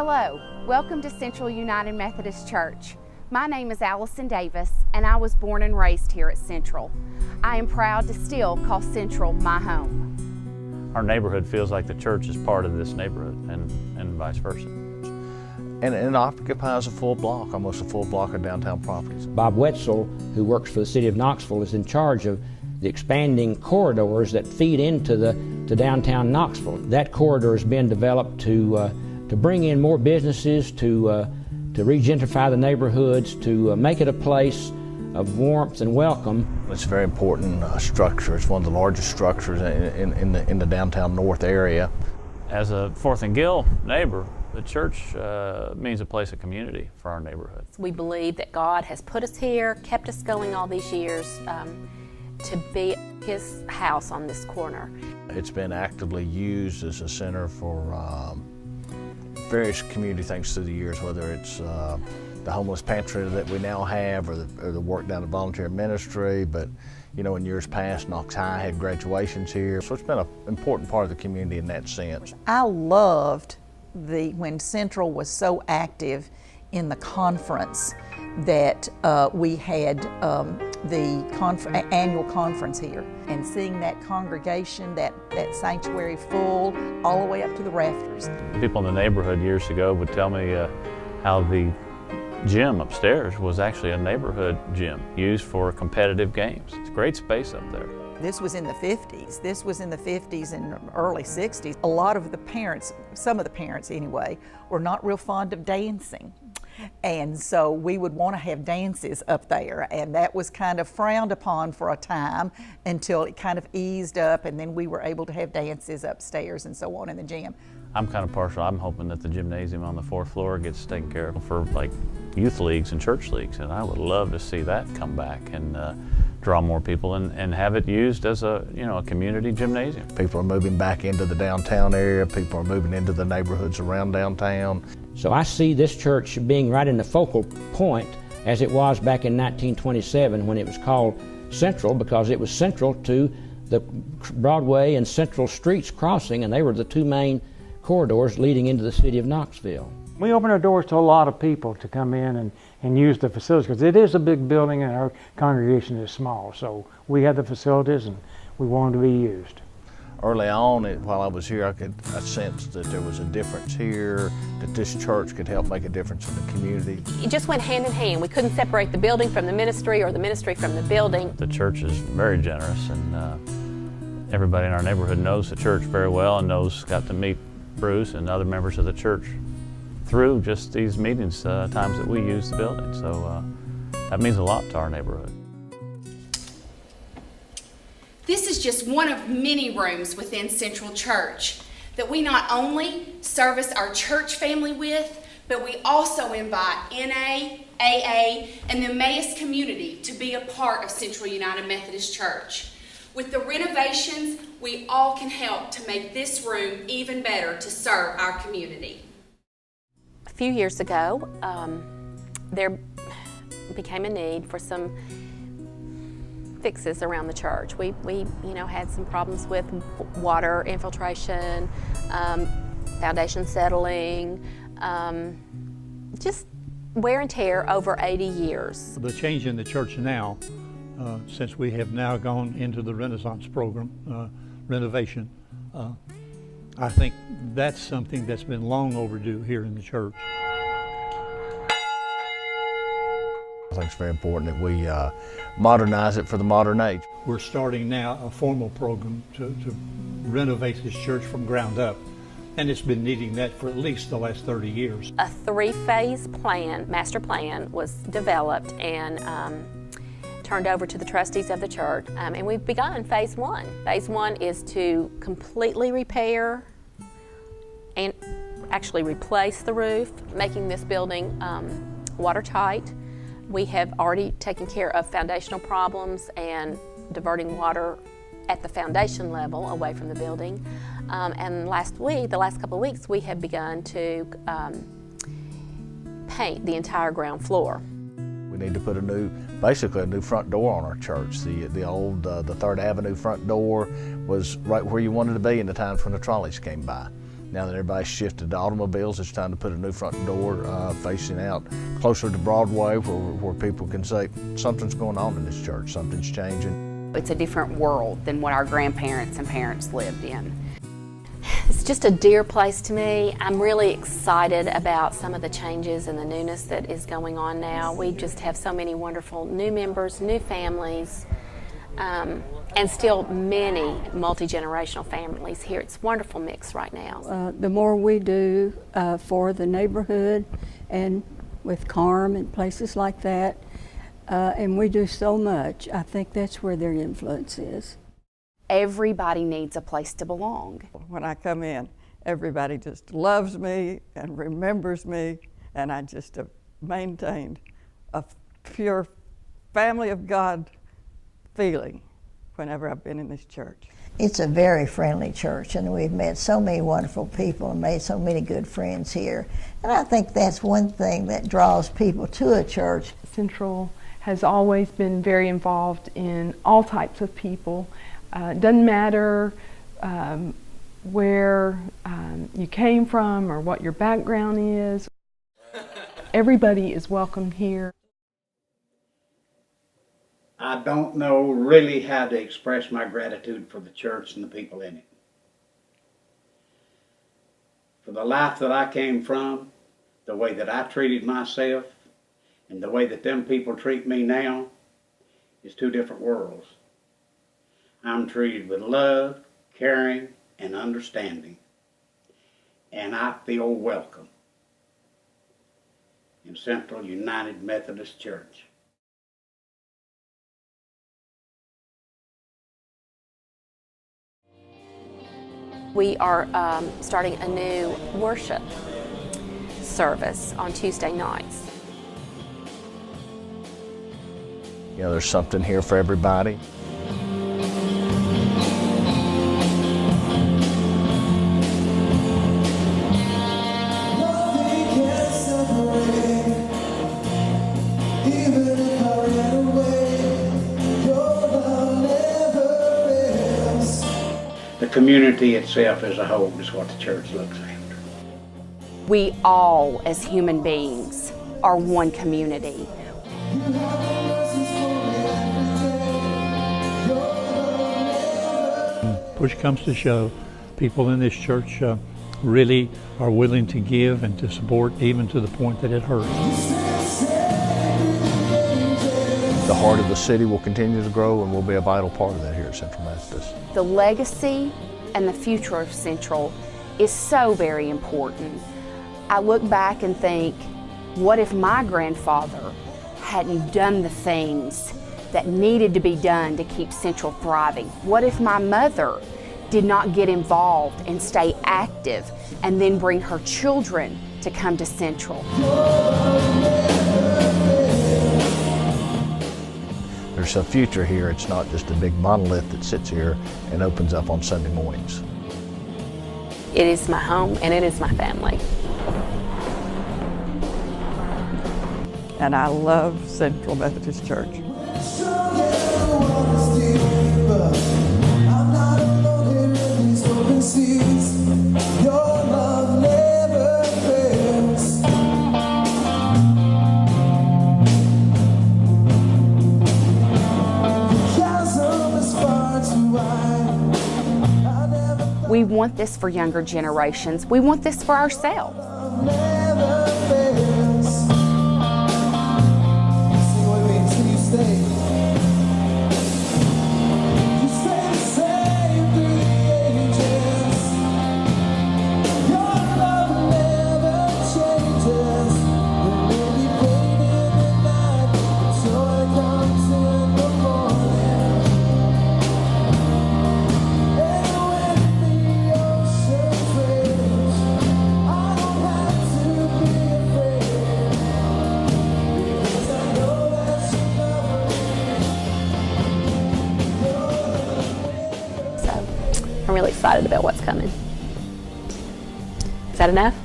Hello, welcome to Central United Methodist Church. My name is Allison Davis, and I was born and raised here at Central. I am proud to still call Central my home. Our neighborhood feels like the church is part of this neighborhood, and vice versa. And it occupies a full block, almost a full block of downtown properties. Bob Wetzel, who works for the city of Knoxville, is in charge of the expanding corridors that feed into downtown Knoxville. That corridor has been developed to bring in more businesses, to regentrify the neighborhoods, to make it a place of warmth and welcome. It's a very important structure. It's one of the largest structures in the downtown north area. As a Fourth and Gill neighbor, the church means a place of community for our neighborhood. We believe that God has put us here, kept us going all these years to be His house on this corner. It's been actively used as a center for various community things through the years, whether it's the homeless pantry that we now have, or the work down at volunteer ministry. But you know, in years past, Knox High had graduations here, so it's been an important part of the community in that sense. I loved when Central was so active in the conference that we had the annual conference here, and seeing that congregation, that sanctuary full all the way up to the rafters. People in the neighborhood years ago would tell me how the gym upstairs was actually a neighborhood gym used for competitive games. It's a great space up there. This was in the 50s. This was in the 50s and early 60s. A lot of the parents, some of the parents anyway, were not real fond of dancing. And so we would want to have dances up there, and that was kind of frowned upon for a time until it kind of eased up, and then we were able to have dances upstairs and so on in the gym. I'm kind of partial. I'm hoping that the gymnasium on the fourth floor gets taken care of for like youth leagues and church leagues, and I would love to see that come back and draw more people and have it used as a community gymnasium. People are moving back into the downtown area. People are moving into the neighborhoods around downtown. So I see this church being right in the focal point, as it was back in 1927 when it was called Central, because it was central to the Broadway and Central Streets crossing, and they were the two main corridors leading into the city of Knoxville. We open our doors to a lot of people to come in and use the facilities, because it is a big building and our congregation is small. So we have the facilities and we want them to be used. Early on, while I was here, I sensed that there was a difference here, that this church could help make a difference in the community. It just went hand in hand. We couldn't separate the building from the ministry or the ministry from the building. The church is very generous, and everybody in our neighborhood knows the church very well and got to meet Bruce and other members of the church through just these meetings, times that we use the building. So that means a lot to our neighborhood. This is just one of many rooms within Central Church that we not only service our church family with, but we also invite NA, AA, and the Emmaus community to be a part of Central United Methodist Church. With the renovations, we all can help to make this room even better to serve our community. A few years ago, there became a need for some fixes around the church. We had some problems with water infiltration, foundation settling, just wear and tear over 80 years. The change in the church now, since we have now gone into the Renaissance program, renovation, I think that's something that's been long overdue here in the church. I think it's very important that we modernize it for the modern age. We're starting now a formal program to renovate this church from ground up, and it's been needing that for at least the last 30 years. A 3-phase plan, master plan, was developed and turned over to the trustees of the church, and we've begun phase 1. Phase 1 is to completely repair and actually replace the roof, making this building watertight. We have already taken care of foundational problems and diverting water at the foundation level away from the building. And the last couple of weeks, we have begun to paint the entire ground floor. We need to put basically a new front door on our church. The old, the 3rd Avenue front door was right where you wanted to be in the times when the trolleys came by. Now that everybody's shifted to automobiles, it's time to put a new front door facing out closer to Broadway where people can say, something's going on in this church, something's changing. It's a different world than what our grandparents and parents lived in. It's just a dear place to me. I'm really excited about some of the changes and the newness that is going on now. We just have so many wonderful new members, new families, and still many multi-generational families here. It's a wonderful mix right now. The more we do for the neighborhood and with CARM and places like that, and we do so much, I think that's where their influence is. Everybody needs a place to belong. When I come in, everybody just loves me and remembers me, and I just have maintained a pure family of God feeling whenever I've been in this church. It's a very friendly church, and we've met so many wonderful people and made so many good friends here. And I think that's one thing that draws people to a church. Central has always been very involved in all types of people. Doesn't matter where you came from or what your background is. Everybody is welcome here. I don't know really how to express my gratitude for the church and the people in it. For the life that I came from, the way that I treated myself, and the way that them people treat me now is two different worlds. I'm treated with love, caring, and understanding, and I feel welcome in Central United Methodist Church. We are starting a new worship service on Tuesday nights. You know, there's something here for everybody. The community itself as a whole is what the church looks after. We all, as human beings, are one community. Push comes to shove, people in this church really are willing to give and to support, even to the point that it hurts. The heart of the city will continue to grow, and we'll be a vital part of that here at Central Methodist. The legacy and the future of Central is so very important. I look back and think, what if my grandfather hadn't done the things that needed to be done to keep Central thriving? What if my mother did not get involved and stay active and then bring her children to come to Central? There's a future here. It's not just a big monolith that sits here and opens up on Sunday mornings. It is my home and it is my family. And I love Central Methodist Church. We want this for younger generations. We want this for ourselves. I'm really excited about what's coming. Is that enough?